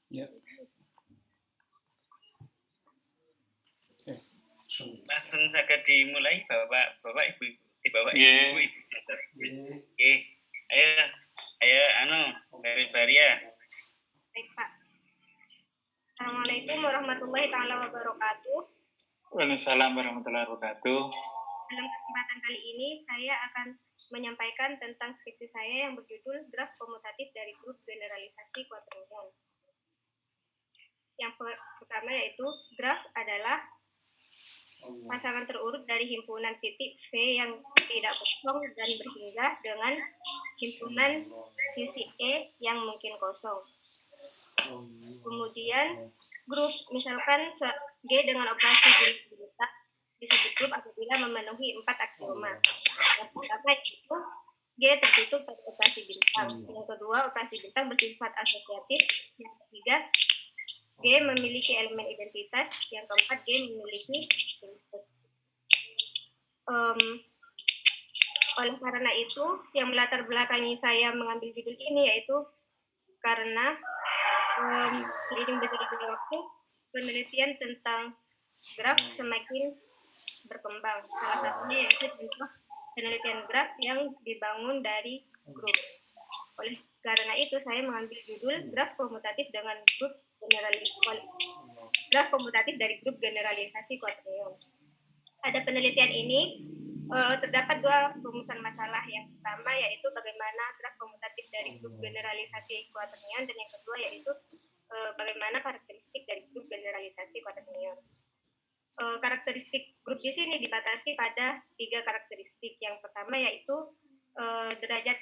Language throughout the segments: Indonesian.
Ya. Langsung saged dimulai Bapak Ibu, Bapak Ibu. Oke. Ayo dari Baria. Baik, Pak. Assalamualaikum warahmatullahi taala wabarakatuh. Waalaikumsalam warahmatullahi wabarakatuh. Dalam kesempatan kali ini saya akan menyampaikan tentang skripsi saya yang berjudul Graf Komutatif dari Grup Generalisasi Quaternion. Yang pertama yaitu graf adalah pasangan terurut dari himpunan titik V yang tidak kosong dan berhingga dengan himpunan sisi E yang mungkin kosong. Kemudian grup, misalkan G dengan operasi bintang disebut grup apabila memenuhi 4 aksioma. Yang pertama itu G tertutup pada operasi bintang. Yang kedua, operasi bintang bersifat asosiatif. Yang ketiga, G memiliki elemen identitas. Yang keempat, G memiliki input. Oleh karena itu, yang melatar belakangi saya mengambil judul ini yaitu karena seiring berjalannya waktu, penelitian tentang graf semakin berkembang. Salah satunya yaitu contoh penelitian graf yang dibangun dari grup. Oleh karena itu, saya mengambil judul graf komutatif dengan grup graf komutatif dari grup generalisasi quaternion. Pada penelitian ini terdapat dua rumusan masalah. Yang pertama yaitu bagaimana graf komutatif dari grup generalisasi quaternion, dan yang kedua yaitu bagaimana karakteristik dari grup generalisasi quaternion. Karakteristik grup di sini dibatasi pada 3 karakteristik. Yang pertama yaitu derajat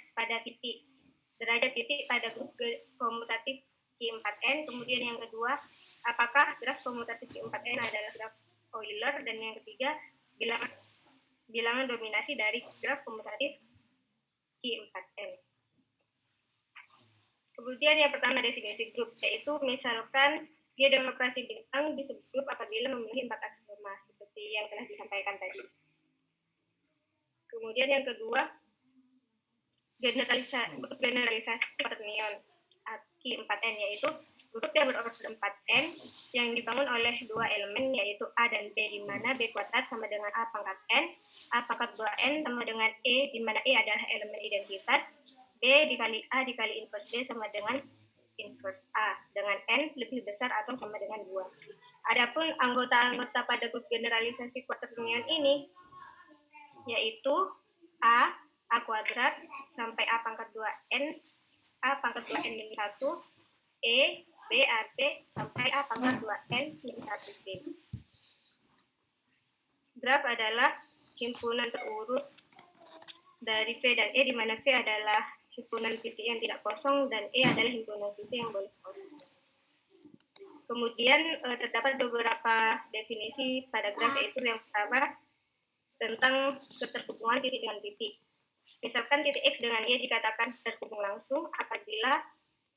titik pada grup komutatif Q4N. Kemudian yang kedua, apakah graf komutatif Q4N adalah graf Euler, dan yang ketiga, bilangan dominasi dari graf komutatif Q4N. Kemudian yang pertama definisi grup, yaitu misalkan G dengan operasi bintang disebut grup apabila memenuhi 4 aksioma seperti yang telah disampaikan tadi. Kemudian yang kedua, generalisasi quaternion Q4N, yaitu grup yang beroperasi 4N yang dibangun oleh 2 elemen yaitu A dan B, di mana B kuadrat sama dengan A pangkat N, A pangkat 2N sama dengan E, di mana E adalah elemen identitas, B dikali A dikali inverse B sama dengan inverse A, dengan N lebih besar atau sama dengan 2. Adapun anggota-anggota pada grup generalisasi quaternion ini yaitu A kuadrat sampai A pangkat 2N, A pangkat 2N min 1, E, B, AB sampai A pangkat 2N min 1B. Graf adalah himpunan terurut dari V dan E, di mana V adalah himpunan titik yang tidak kosong dan E adalah himpunan titik yang boleh kosong. Kemudian terdapat beberapa definisi pada graf, yaitu yang pertama tentang keterhubungan titik dengan titik. Misalkan titik X dengan Y dikatakan terhubung langsung apabila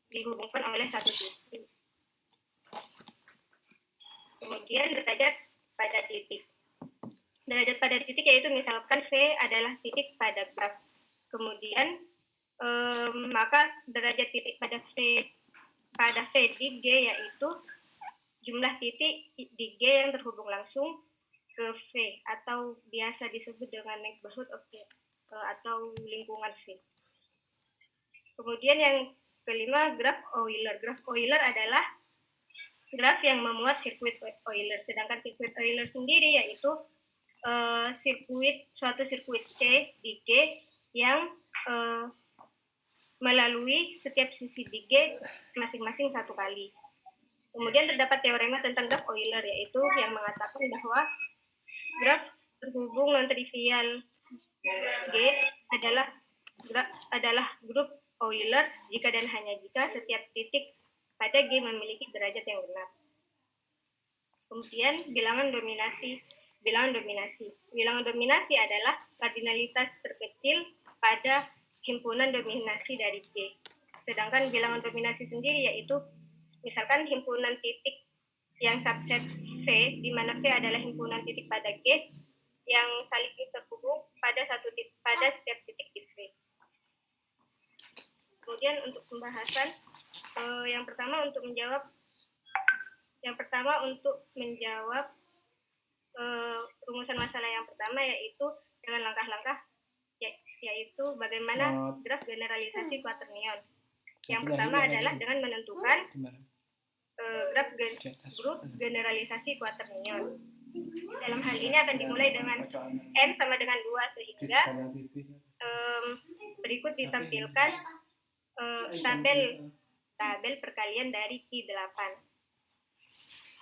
dihubungkan oleh satu titik. Kemudian derajat pada titik. Derajat pada titik yaitu misalkan V adalah titik pada graf. Kemudian maka derajat titik pada V di G yaitu jumlah titik di G yang terhubung langsung ke V, atau biasa disebut dengan neighborhood of V atau lingkungan V. Kemudian yang kelima, graf Euler. Graf Euler adalah graf yang memuat sirkuit Euler. Sedangkan sirkuit Euler sendiri yaitu suatu sirkuit C di G yang melalui setiap sisi di G masing-masing satu kali. Kemudian terdapat teorema tentang graf Euler, yaitu yang mengatakan bahwa graf terhubung non-trivial G adalah grup Euler jika dan hanya jika setiap titik pada G memiliki derajat yang benar. Kemudian bilangan dominasi. Bilangan dominasi adalah kardinalitas terkecil pada himpunan dominasi dari G. Sedangkan bilangan dominasi sendiri yaitu misalkan himpunan titik yang subset V, di mana V adalah himpunan titik pada G yang saling terhubung pada setiap titik di V. Kemudian untuk pembahasan, yang pertama untuk menjawab Yang pertama untuk menjawab rumusan masalah yang pertama yaitu dengan langkah-langkah yaitu bagaimana graf generalisasi quaternion. Yang pertama adalah dengan menentukan grup generalisasi quaternion. Dalam hal ini akan dimulai dengan n sama dengan 2 sehingga berikut ditampilkan tabel perkalian dari Q8.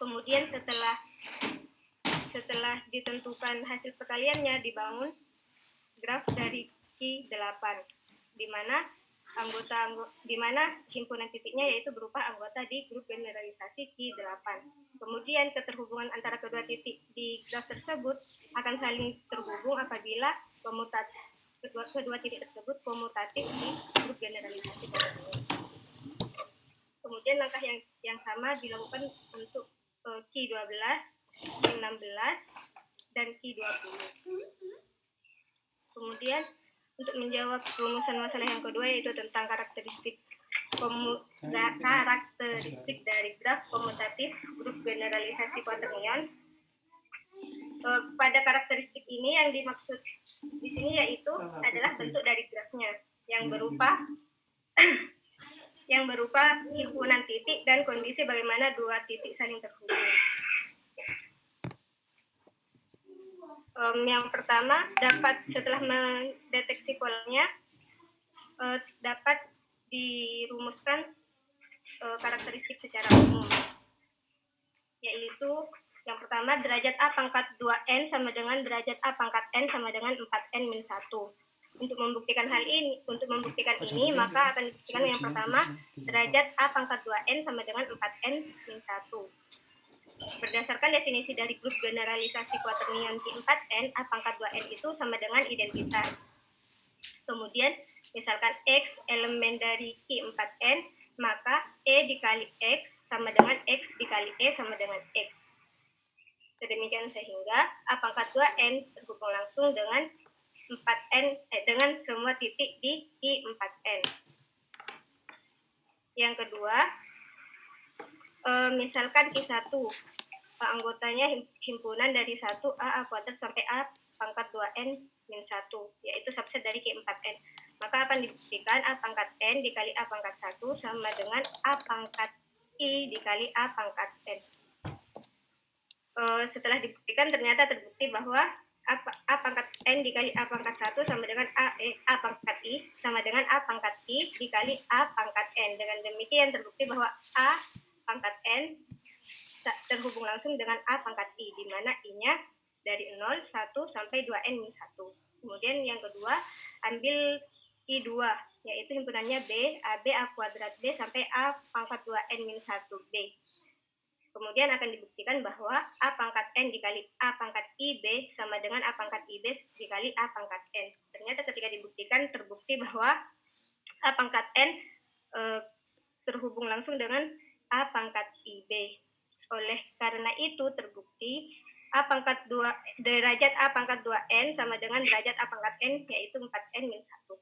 Kemudian setelah ditentukan hasil perkaliannya dibangun graf dari Q8 di mana himpunan titiknya yaitu berupa anggota di grup generalisasi Q8. Kemudian keterhubungan antara kedua titik di graf tersebut akan saling terhubung apabila kedua titik tersebut komutatif di grup generalisasi quaternion. Kemudian langkah yang sama dilakukan untuk Q12, Q16, dan Q20. Kemudian untuk menjawab rumusan masalah yang kedua yaitu tentang karakteristik dari graf komutatif grup generalisasi quaternion. Pada karakteristik ini yang dimaksud di sini yaitu adalah bentuk dari grafnya yang berupa himpunan titik dan kondisi bagaimana dua titik saling terhubung. Yang pertama setelah mendeteksi polanya dapat dirumuskan karakteristik secara umum, yaitu yang pertama derajat A pangkat 2n sama dengan derajat A pangkat n sama dengan 4n min 1. Untuk membuktikan ini maka akan dibuktikan yang pertama derajat A pangkat 2n sama dengan 4n min 1. Berdasarkan definisi dari grup generalisasi quaternion Q4n, A pangkat 2n itu sama dengan identitas. Kemudian, misalkan X elemen dari Q4n, maka E dikali X sama dengan X dikali E sama dengan X. Sedemikian sehingga A pangkat 2n terhubung langsung dengan 4n dengan semua titik di Q4n. Yang kedua, misalkan Q1, anggotanya himpunan dari 1A kuadrat sampai A pangkat 2n min 1, yaitu subset dari Q4n. Maka akan dibuktikan A pangkat n dikali A pangkat 1 sama dengan A pangkat I dikali A pangkat n. Setelah dibuktikan ternyata terbukti bahwa A pangkat n dikali A pangkat 1 sama dengan A pangkat I sama dengan A pangkat I dikali A pangkat n. Dengan demikian terbukti bahwa A pangkat n terhubung langsung dengan A pangkat I, di mana I-nya dari 0, 1, sampai 2n min 1. Kemudian yang kedua, ambil I2, yaitu himpunannya B, AB A kuadrat B sampai A pangkat 2n min 1B. Kemudian akan dibuktikan bahwa A pangkat n dikali A pangkat IB sama dengan A pangkat IB dikali A pangkat n. Ternyata ketika dibuktikan terbukti bahwa A pangkat n terhubung langsung dengan A pangkat IB. Oleh karena itu terbukti derajat A pangkat 2n sama dengan derajat A pangkat n yaitu 4n min 1.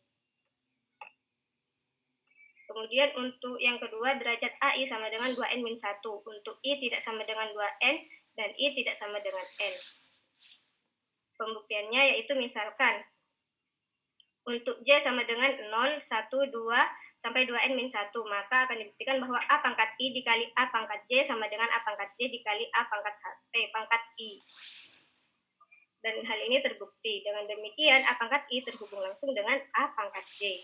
Kemudian untuk yang kedua derajat AI sama dengan 2n min 1. Untuk I tidak sama dengan 2n dan I tidak sama dengan n. Pembuktiannya yaitu misalkan untuk J sama dengan 0, 1, 2, sampai 2n min 1, maka akan dibuktikan bahwa A pangkat I dikali A pangkat J sama dengan A pangkat J dikali A pangkat I. Dan hal ini terbukti. Dengan demikian A pangkat I terhubung langsung dengan A pangkat J.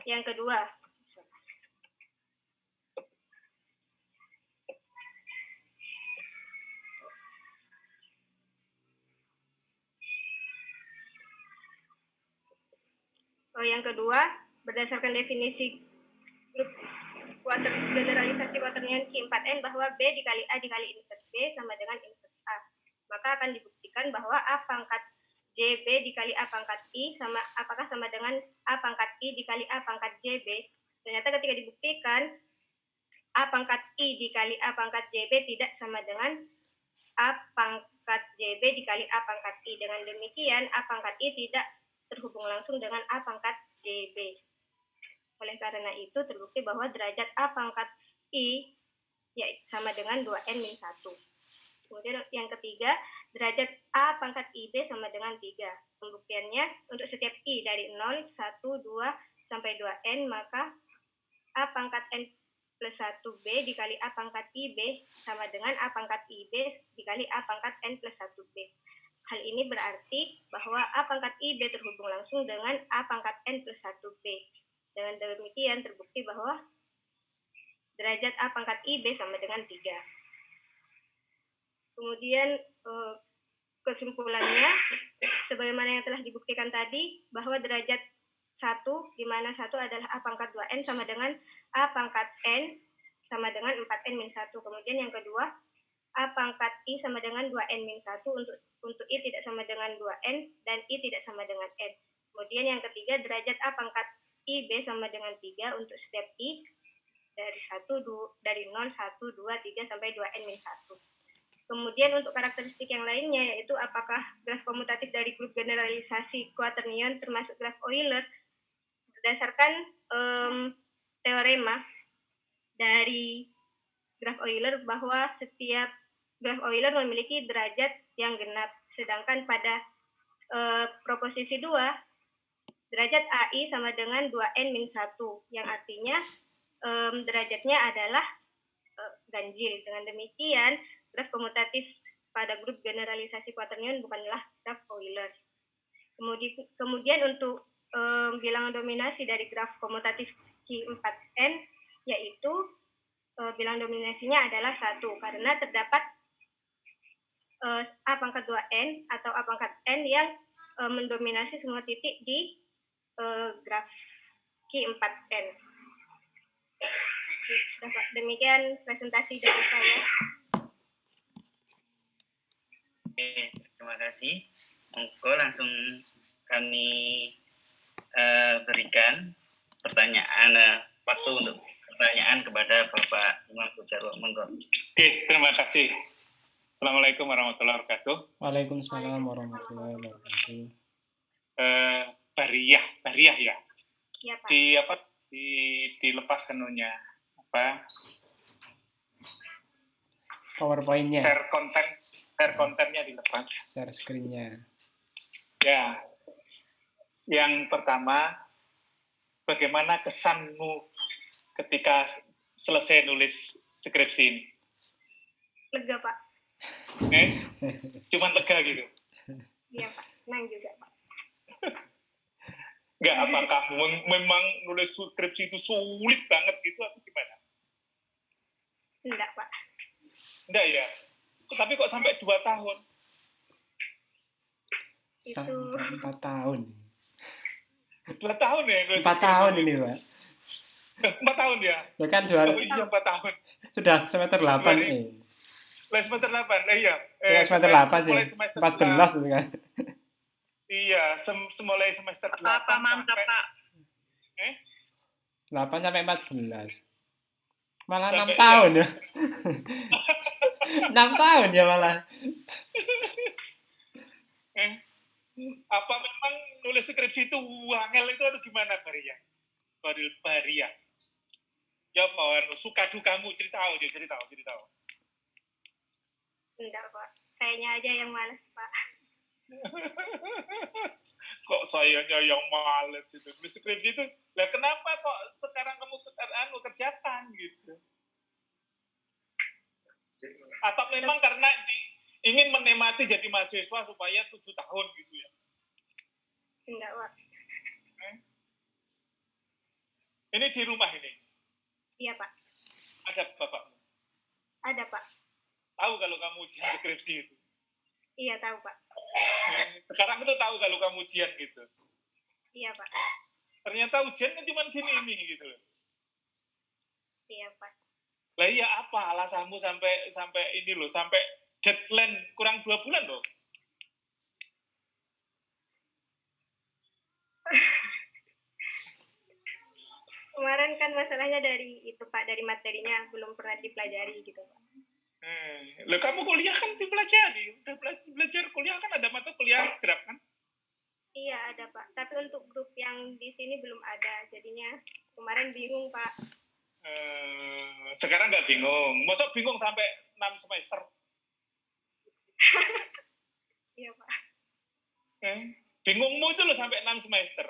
Yang kedua, berdasarkan definisi grup generalisasi quaternion Q4n bahwa B dikali A dikali inverse B sama dengan inverse A. Maka akan dibuktikan bahwa A pangkat JB dikali A pangkat I apakah sama dengan A pangkat I dikali A pangkat JB. Ternyata ketika dibuktikan A pangkat I dikali A pangkat JB tidak sama dengan A pangkat JB dikali A pangkat I. Dengan demikian A pangkat I tidak terhubung langsung dengan A pangkat JB. Oleh karena itu terbukti bahwa derajat A pangkat I ya sama dengan 2N min 1. Kemudian yang ketiga, derajat A pangkat IB sama dengan 3. Pembuktiannya, untuk setiap I dari 0, 1, 2, sampai 2N, maka A pangkat N plus 1B dikali A pangkat IB sama dengan A pangkat IB dikali A pangkat N plus 1B. Hal ini berarti bahwa A pangkat IB terhubung langsung dengan A pangkat N plus 1B. Dengan demikian terbukti bahwa derajat A pangkat IB sama dengan 3. Kemudian kesimpulannya, sebagaimana yang telah dibuktikan tadi, bahwa derajat 1, di mana 1 adalah A pangkat 2N sama dengan A pangkat N sama dengan 4N min 1. Kemudian yang kedua, A pangkat I sama dengan 2N min 1 untuk I tidak sama dengan 2N dan I tidak sama dengan N. Kemudian yang ketiga, derajat A pangkat IB sama dengan 3 untuk setiap I dari 0, 1, 2, 3 sampai 2N min 1. Kemudian untuk karakteristik yang lainnya, yaitu apakah graf komutatif dari grup generalisasi quaternion termasuk graf Euler, berdasarkan teorema dari graf Euler bahwa setiap graf Euler memiliki derajat yang genap, sedangkan pada proposisi 2, derajat AI sama dengan 2N min 1, yang artinya derajatnya adalah ganjil. Dengan demikian, graf komutatif pada grup generalisasi quaternion bukanlah graf Euler. Kemudian untuk bilangan dominasi dari graf komutatif Q4N, yaitu bilangan dominasinya adalah 1, karena terdapat A pangkat 2N atau A pangkat N yang mendominasi semua titik di graf Q4N. Sudah, Pak. Demikian presentasi dari saya. Oke, terima kasih. Monggo langsung kami berikan pertanyaan, waktu untuk pertanyaan kepada Bapak Imam Bujarwo. Monggo. Oke, terima kasih. Assalamualaikum warahmatullahi wabarakatuh. Waalaikumsalam warahmatullahi wabarakatuh. Bariah ya. Ya, Pak. Dilepas anunya apa? PowerPoint-nya. Share kontennya dilepas. Share screen-nya. Ya. Yang pertama, bagaimana kesanmu ketika selesai nulis skripsi ini? Lega, Pak. Cuman lega gitu? Iya, Pak. Senang juga, Pak. Enggak, apakah memang nulis skripsi itu sulit banget gitu atau gimana? Enggak, Pak. Enggak ya? Tapi kok sampai 2 tahun? Sampai 4 tahun. 2 tahun ya? 4 tahun ini, Pak. 4 tahun ya? Ya kan Oh iya, 4 tahun. Sudah semester 8 nih. Mulai semester 8, iya. Semester 8 sih. Mulai semester 14 itu kan. Iya, mulai semester 8 Apa mantap, sampai, Pak? 8 sampai 14. Malah Sampai 6 tahun ya. 6 tahun ya malah. Apa memang nulis skripsi itu wangel itu atau gimana, Baria? Ya, Pak, suka dukamu cerita. Enggak, Pak. Sayanya aja yang malas, Pak. Kok sayanya yang males itu nulis skripsi itu? Lah kenapa kok sekarang kamu kerjakan gitu? Atau memang karena ingin menikmati jadi mahasiswa supaya 7 tahun gitu ya? Enggak, Pak. Ini di rumah ini? Iya, Pak. Ada bapakmu? Ada, Pak. Tahu kalau kamu ujian skripsi itu? Iya, tahu, Pak. Sekarang itu tahu kalau kamu ujian gitu? Iya, Pak. Ternyata ujian kan cuma gini gitu loh. Iya, Pak. Lah iya, apa alasanmu sampai ini loh, sampai deadline kurang 2 bulan loh? Kemarin kan masalahnya dari itu, Pak, dari materinya belum pernah dipelajari gitu, Pak. Loh, kamu kuliah kan dipelajari, udah belajar kuliah kan ada mata kuliah graf kan? Iya, ada, Pak. Tapi untuk grup yang di sini belum ada, jadinya kemarin bingung, Pak. Sekarang nggak bingung. Masa bingung sampai 6 semester? Iya, Pak. Bingungmu itu loh sampai 6 semester.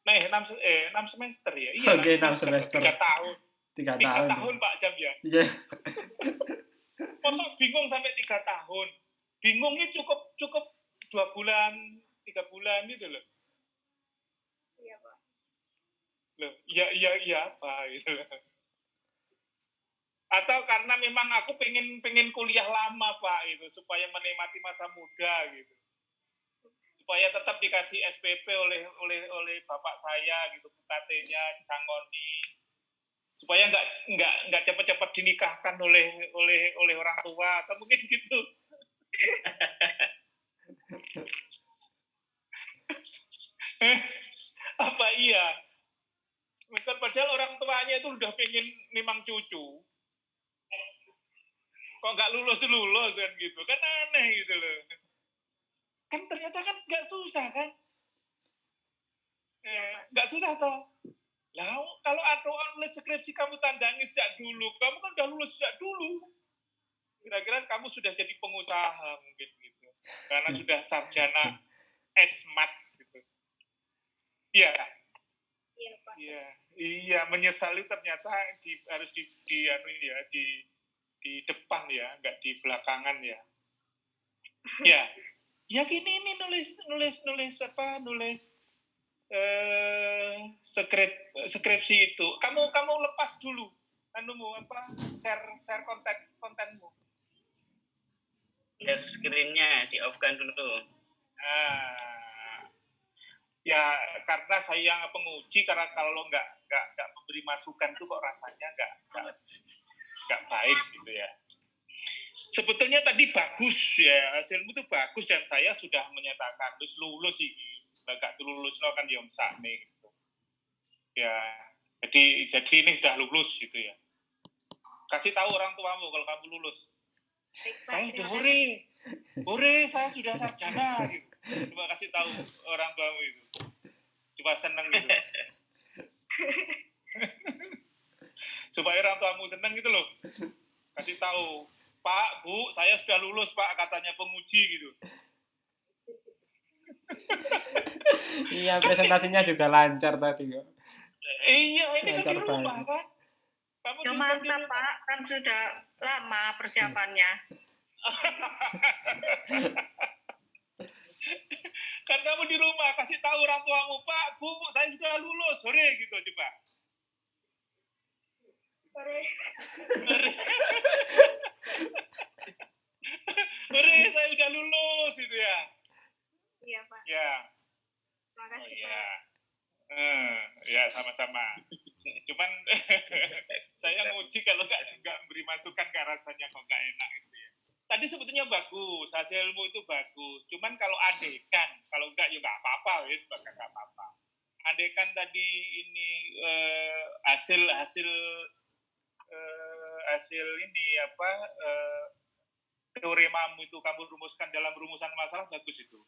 Nah, 6 semester ya. Iya, Oke, 6 semester. 3 tahun. 3 3 tahun. tahun Pak Jam ya. Iya. Masa bingung sampai 3 tahun? Bingungnya cukup 2 bulan, 3 bulan itu loh. Iya, Pak. Loh, iya apa gitu loh. Atau karena memang aku pengen kuliah lama Pak itu supaya menikmati masa muda gitu. Supaya tetap dikasih SPP oleh bapak saya gitu, UKT-nya disangoni. Supaya nggak cepat-cepat dinikahkan oleh orang tua atau mungkin gitu. Apa iya? Padahal orang tuanya itu udah pengen nimang cucu. Kok nggak lulus kan gitu? Kan aneh gitu loh. Kan ternyata kan nggak susah kan? Nggak susah toh. Lah, kalau nulis skripsi kamu tandangi sejak dulu, kamu kan udah lulus sejak dulu. Kira-kira kamu sudah jadi pengusaha mungkin gitu. Karena sudah sarjana S.Mat gitu. Iya. Iya, Pak. Iya, menyesali ternyata harus di depan ya, nggak di belakangan ya. Ya gini ini nulis skripsi itu. Kamu lepas dulu share kontenmu. Share screen-nya di off-kan dulu. Ya karena saya yang penguji, karena kalau nggak memberi masukan tuh kok rasanya nggak baik gitu ya. Sebetulnya tadi bagus ya, hasilmu tuh bagus dan saya sudah menyatakan lulus sih, nggak lulus lo kan diom sakne gitu. Ya, jadi ini sudah lulus gitu ya. Kasih tahu orang tuamu kalau kamu lulus. Saya sudah hore, saya sudah sarjana gitu. Coba kasih tahu orang tuamu itu. Coba seneng gitu. Supaya orang tuamu seneng gitu loh. Kasih tahu, Pak, Bu, saya sudah lulus, Pak, katanya penguji gitu. Iya, presentasinya juga lancar tadi kok. Iya, ini kan di rumah kan. Kamu mantap, Pak, kan sudah lama persiapannya. Kan kamu di rumah, kasih tahu orang tuamu, Pak, Bu, saya sudah lulus, sore gitu coba. Sore, saya sudah lulus gitu ya. Iya, Pak. Ya. Terima kasih, ya. Pak. Ya sama-sama. Cuman saya nguji kalau nggak beri masukan ke rasanya kok nggak enak gitu ya. Tadi sebetulnya bagus, hasilmu itu bagus. Cuman kalau adekan, kalau enggak ya nggak apa-apa, ya sebagai nggak apa-apa. Adekan tadi ini hasil ini apa teoremamu itu kamu rumuskan dalam rumusan masalah, bagus itu.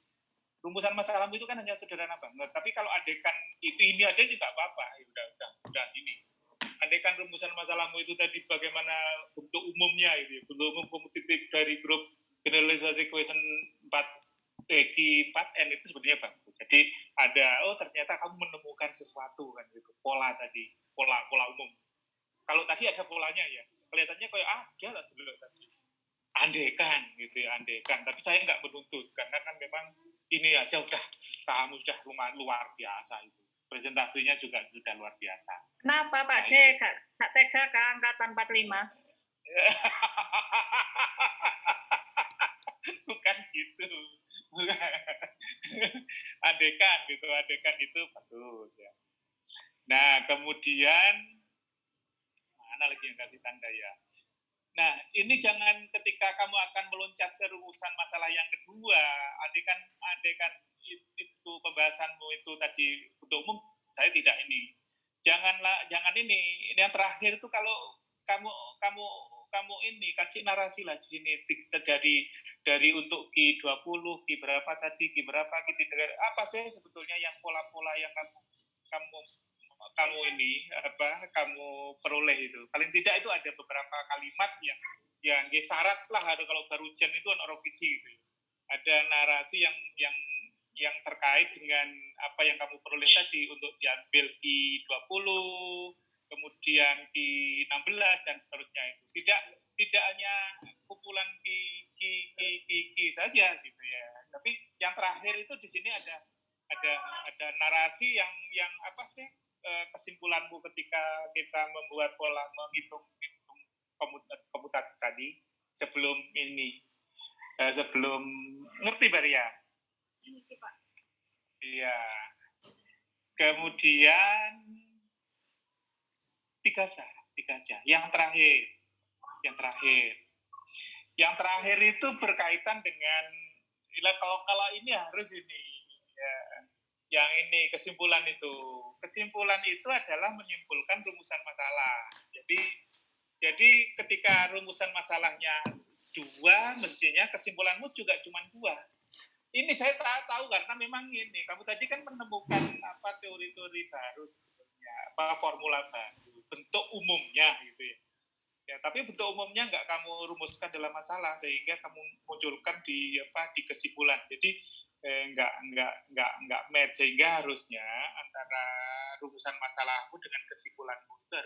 Rumusan masalahmu itu kan hanya sederhana banget. Tapi kalau adekan ini aja juga apa-apa. Udah ini. Adekan rumusan masalahmu itu tadi bagaimana bentuk umumnya itu, bentuk umum kompetitif dari grup generalisasi equation 4N itu sebetulnya bagus. Jadi ternyata kamu menemukan sesuatu kan gitu, pola tadi, pola umum. Kalau tadi ada polanya ya, kelihatannya kayak ada lah dulu tadi. Andekan gitu ya, andekan. Tapi saya nggak menuntut karena kan memang ini aja kamu sudah luar biasa itu. Presentasinya juga sudah luar biasa. Kenapa Pak D gak tega ke angkatan 45? Bukan gitu. Adekan gitu bagus ya. Nah, kemudian mana lagi yang kasih tanda ya? Nah, ini jangan ketika kamu akan meloncat ke rumusan masalah yang kedua, adekan itu pembahasanmu itu tadi untuk umum, saya tidak ini. Jangan ini. Yang terakhir itu kalau kamu ini kasih narasi lah di sini dari untuk Q20, Q berapa tadi, Q berapa, Q3, apa sih sebetulnya yang pola-pola yang kamu kamu ini kamu peroleh itu. Paling tidak itu ada beberapa kalimat yang syarat lah kalau baru ujian itu kan Eurovisi gitu. Ada narasi yang terkait dengan apa yang kamu peroleh tadi untuk diambil di 20, kemudian di 16 dan seterusnya itu. Tidak hanya kumpulan ki saja gitu ya. Tapi yang terakhir itu di sini ada narasi yang apa sih kesimpulanmu ketika kita membuat pola menghitung komutatif tadi sebelum ini sebelum ngerti Baria? Ngerti, Pak. Iya. Kemudian tiga aja. Yang terakhir itu berkaitan dengan kalau ini harus ini ya, yang ini kesimpulan itu adalah menyimpulkan rumusan masalah. Jadi ketika rumusan masalahnya 2, mestinya kesimpulanmu juga cuma 2. Ini saya tahu karena memang ini kamu tadi kan menemukan teori-teori baru sebetulnya, formula baru, bentuk umumnya gitu ya. Ya, tapi bentuk umumnya nggak kamu rumuskan dalam masalah sehingga kamu munculkan di kesimpulan. Jadi nggak match sehingga harusnya antara rumusan masalahmu dengan kesimpulanmu itu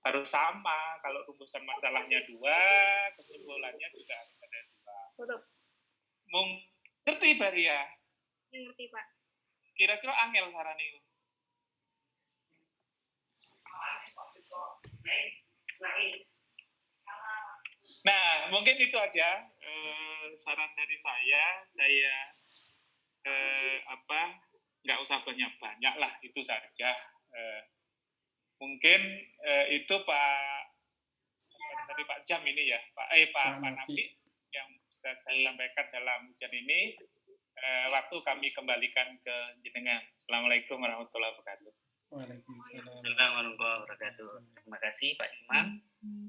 harus sama. Kalau rumusan masalahnya 2, kesimpulannya juga harus ada 2. Betul. Ngerti Baria? Ngerti, Pak. Kira-kira angel saran itu. Nah, mungkin itu aja saran dari saya nggak usah banyak-banyak lah, itu saja. Mungkin itu Pak Jam ini ya, Pak Nafi yang sudah saya sampaikan dalam ujian ini. Waktu kami kembalikan ke jenengan. Assalamualaikum warahmatullahi wabarakatuh. Waalaikumsalam warahmatullahi wabarakatuh. Terima kasih Pak Imam.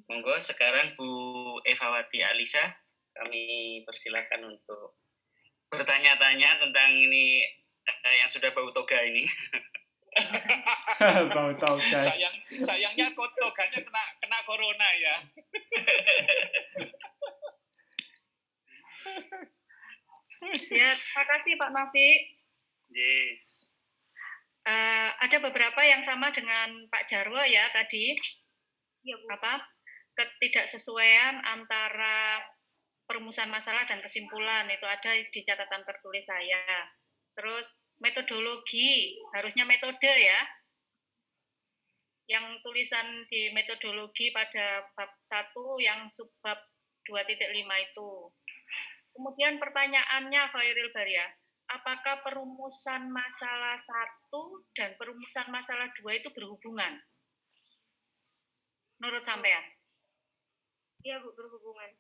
Monggo sekarang Bu Evawati Alisa, kami persilakan untuk bertanya-tanya tentang ini yang sudah bau toga ini. Bau toga. Sayangnya toganya kena corona ya. Ya, terima kasih Pak Nafi. Yes. Ada beberapa yang sama dengan Pak Jarwo ya tadi. Ya, Bu. Ketidaksesuaian antara perumusan masalah dan kesimpulan itu ada di catatan tertulis saya. Terus metodologi, harusnya metode ya. Yang tulisan di metodologi pada bab 1 yang subbab 2.5 itu. Kemudian pertanyaannya Khairil Baria, apakah perumusan masalah 1 dan perumusan masalah 2 itu berhubungan? Menurut sampean? Iya, Bu, berhubungan.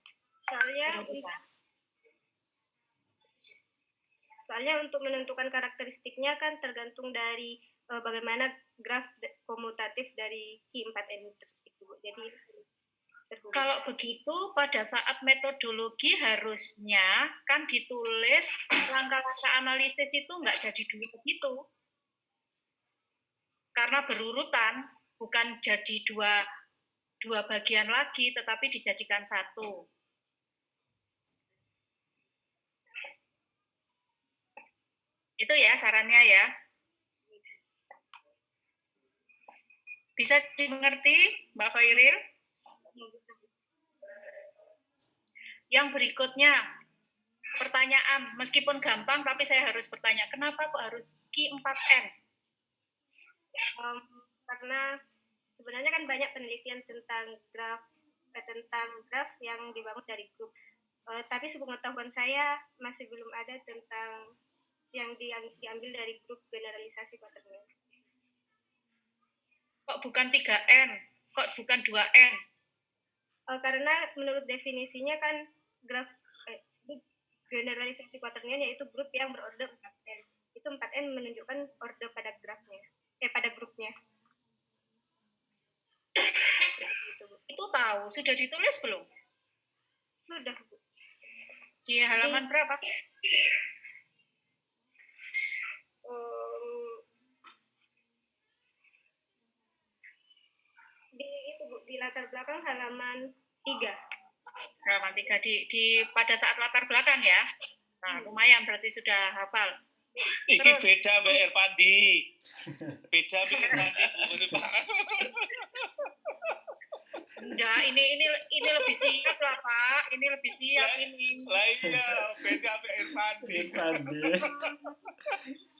Soalnya untuk menentukan karakteristiknya kan tergantung dari bagaimana graf komutatif dari Q4N itu. Jadi terhubung. Kalau begitu pada saat metodologi harusnya kan ditulis langkah-langkah analisis itu nggak jadi 2 begitu. Karena berurutan, bukan jadi dua bagian lagi, tetapi dijadikan 1. Itu ya sarannya ya. Bisa dimengerti, Mbak Khairil? Yang berikutnya, pertanyaan, meskipun gampang, tapi saya harus bertanya, kenapa kok harus Q4N? Karena sebenarnya kan banyak penelitian tentang graf yang dibangun dari grup. Tapi sepengetahuan saya masih belum ada tentang yang diambil dari grup generalisasi quaternion. Kok bukan 3N? Kok bukan 2N? Karena menurut definisinya kan graf generalisasi quaternion yaitu grup yang berorder 4N. Itu 4N menunjukkan order pada grafnya, pada grupnya. Itu tahu, sudah ditulis belum? Sudah, Bu. Di halaman berapa? di itu Bu, di latar belakang halaman 3. Halaman 3 di pada saat latar belakang ya. Nah, lumayan berarti sudah hafal. Iki Terus- beda Mbak Irfandi. Beda Mbak Irfandi. Enggak, ini lebih siap lah Pak. Ini lebih siap ini. Lah iya, beda Mbak Irfandi. Irfandi.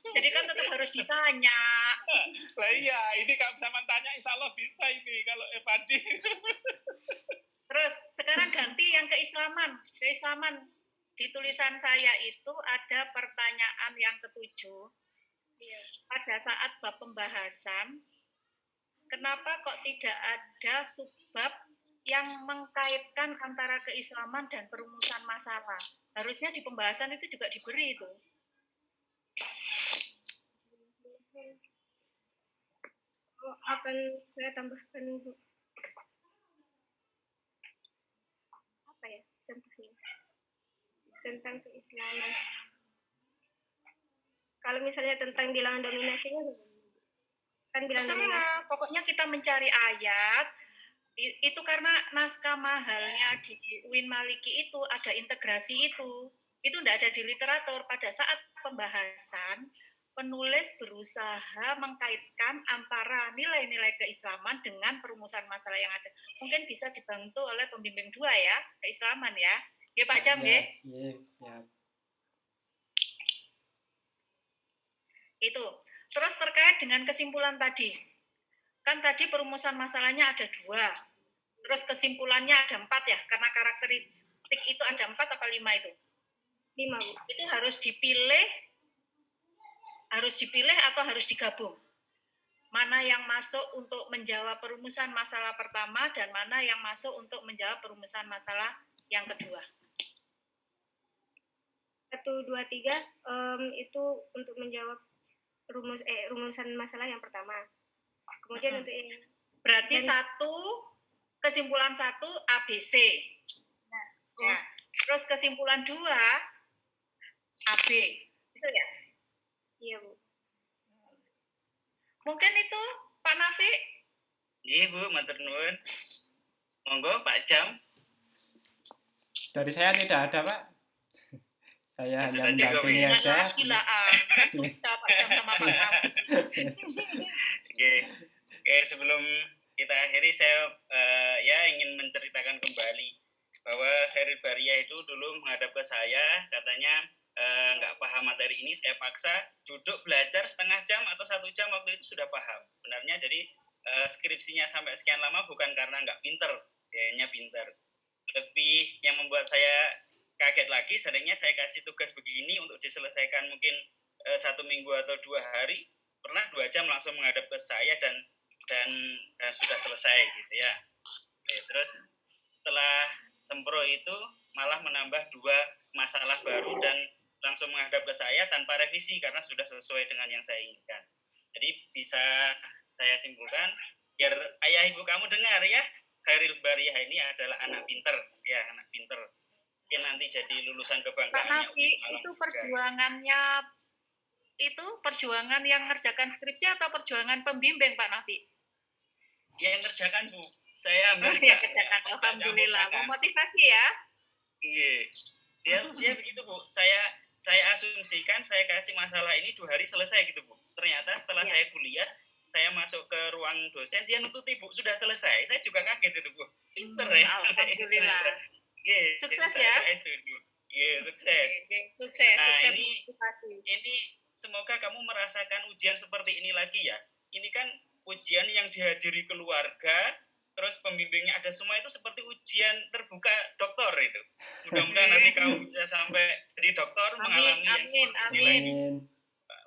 Jadi kan tetap harus ditanya. Lah iya, ini kalau sama tanya insya Allah bisa ini kalau Irfandi. Terus sekarang ganti yang keislaman. Keislaman di tulisan saya itu ada pertanyaan yang ke-7. Pada saat bab pembahasan, kenapa kok tidak ada subbab yang mengkaitkan antara keislaman dan perumusan masalah? Harusnya di pembahasan itu juga diberi itu. Akan saya tambahkan Bu. Apa ya contohnya? Tentang keislaman. Kalau misalnya tentang bilangan dominasinya, kan bilangan dominasi. Terserah, pokoknya kita mencari ayat. Itu karena naskah mahalnya di UIN Maliki itu ada integrasi itu tidak ada di literatur. Pada saat pembahasan, penulis berusaha mengkaitkan antara nilai-nilai keislaman dengan perumusan masalah yang ada. Mungkin bisa dibantu oleh pembimbing 2 ya, keislaman ya. Ya Pak Jam ya. Iya, siap. Itu. Terus terkait dengan kesimpulan tadi. Kan tadi perumusan masalahnya ada 2. Terus kesimpulannya ada 4 ya, karena karakteristik itu ada 4 apa 5 itu? 5 Bu. Itu harus dipilih atau harus digabung? Mana yang masuk untuk menjawab perumusan masalah pertama dan mana yang masuk untuk menjawab perumusan masalah yang kedua? 1, 2, 3 itu untuk menjawab rumusan masalah yang pertama. Kemudian untuk yang Berarti kesimpulan 1 ABC. Ya. Terus kesimpulan 2 AB. Itu ya? iya Bu. Mungkin itu Pak Nafi. Iya Bu, matur nuwun. Monggo Pak Jam. Dari saya tidak ada, Pak. Saya hanya Sudah cukup, mendampingi ya? aja. Gilaan. Kan sudah Pak Jam sama Pak Nafi. Oke, sebelum kita akhiri saya ingin menceritakan kembali bahwa Khairil Bariyah itu dulu menghadap ke saya, katanya nggak paham materi ini, saya paksa duduk belajar setengah jam atau 1 jam, waktu itu sudah paham. Sebenarnya jadi skripsinya sampai sekian lama bukan karena nggak pinter, kayaknya pinter. Lebih yang membuat saya kaget lagi, seringnya saya kasih tugas begini untuk diselesaikan mungkin 1 minggu atau 2 hari, pernah 2 jam langsung menghadap ke saya dan sudah selesai gitu ya. Oke, terus setelah sempro itu malah menambah 2 masalah baru dan langsung menghadap ke saya tanpa revisi karena sudah sesuai dengan yang saya inginkan. Jadi bisa saya simpulkan, biar ayah ibu kamu dengar ya, Khairil Bariyah ini adalah anak pinter, ya anak pinter. Mungkin nanti jadi lulusan Pak kebanggaannya. Nafi, itu perjuangan yang ngerjakan skripsi atau perjuangan pembimbing Pak Nafi? Yang ngerjakan Bu, saya ambil Yang kerjakan, alhamdulillah. Memotivasi ya? Iya, dia begitu Bu. Saya asumsikan saya kasih masalah ini 2 hari selesai gitu Bu. Ternyata setelah saya kuliah, saya masuk ke ruang dosen, dia nuntuti Bu sudah selesai. Saya juga kaget itu Bu. Pinter ya. Alhamdulillah. Sukses ya? Iya, sukses. Sukses, Nah, sukses ini- motivasi. Ini semoga kamu merasakan ujian seperti ini lagi ya. Ini kan ujian yang dihadiri keluarga, terus pembimbingnya ada semua, itu seperti ujian terbuka dokter itu. Mudah-mudahan nanti kamu bisa sampai jadi dokter, mengalami yang Amin, seperti amin. ini.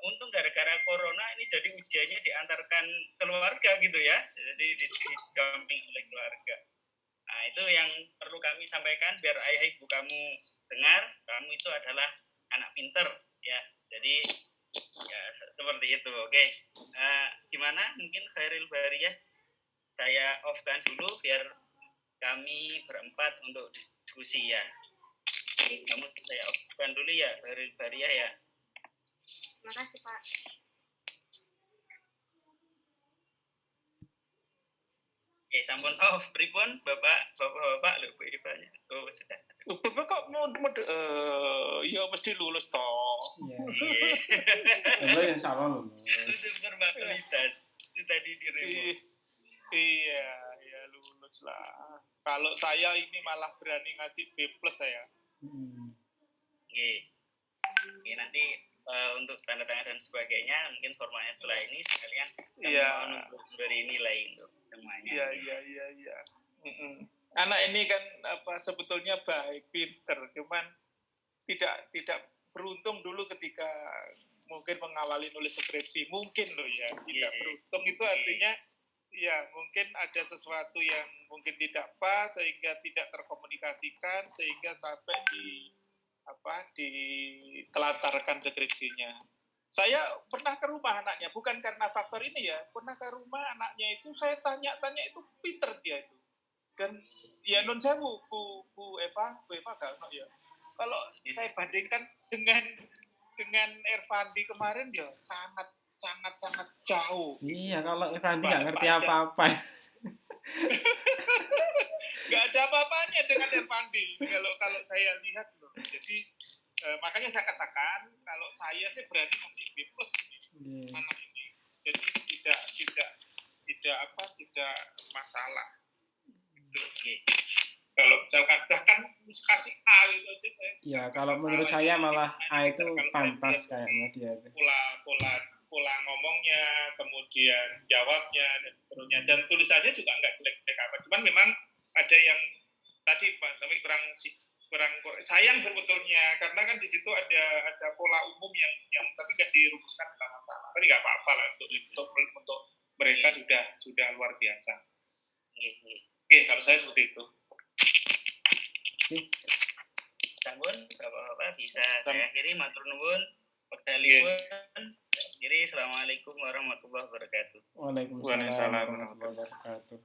Untung gara-gara corona ini jadi ujiannya diantarkan keluarga gitu ya, jadi didampingi oleh keluarga. Nah, itu yang perlu kami sampaikan biar ayah ibu kamu dengar, kamu itu adalah anak pinter ya. Jadi ya seperti itu. Oke. Gimana mungkin Khairil Bariyah saya off-kan dulu biar kami berempat untuk diskusi ya. Kamu saya off-kan dulu ya Khairil Bariyah ya. Terima kasih Pak. Oke, sampun pripun Bapak lho Bu Eva-nya. Oh, sudah. Bapak kok ya mesti lulus toh. Iya. Iya. Lo insya Allah lulus. Itu formalitas. Itu tadi diremo. Iya, ya lulus lah. Kalau saya ini malah berani ngasih B+ saya. Oke. Oke, nanti untuk tanda tangan dan sebagainya mungkin formalnya setelah ini sekalian Iya. untuk memberi nilai untuk semuanya. Iya. Anak ini kan sebetulnya baik, pinter, cuman tidak beruntung dulu ketika mungkin mengawali nulis skripsi, mungkin loh ya, tidak beruntung itu artinya ya mungkin ada sesuatu yang mungkin tidak pas sehingga tidak terkomunikasikan sehingga sampai ditelantarkan skripsinya. Saya pernah ke rumah anaknya, bukan karena faktor ini ya, pernah ke rumah anaknya itu saya tanya itu pinter dia itu. Dan ya non sewu Bu Eva gak no, ya. Kalau saya bandingkan dengan Ervandi kemarin ya sangat jauh. Iya, kalau Irfandi nggak ngerti apa-apa. Nggak ada apa-apanya dengan Ervandi kalau saya lihat loh. Jadi makanya saya katakan kalau saya sih berani masih B+ anak ini. Jadi tidak masalah. Gitu. Kalau misalkan bahkan kasih A gitu aja saya. Ya, kalau menurut saya malah A itu pantas kayaknya dia itu. Pola ngomongnya, kemudian jawabnya dan seterusnya. Dan tulisannya juga nggak jelek-jelek apa. Cuman memang ada yang tadi Pak, tapi kurang sayang sebetulnya karena kan di situ ada pola umum yang tapi nggak dirumuskan dalam masalah. Tapi nggak apa-apa lah untuk mereka sudah luar biasa. Oke, kalau saya seperti itu. Sampun, Bapak-bapak bisa saya akhiri, matur nuwun wekdalipun. Akhiri, assalamualaikum warahmatullahi wabarakatuh. Waalaikumsalam warahmatullahi wabarakatuh.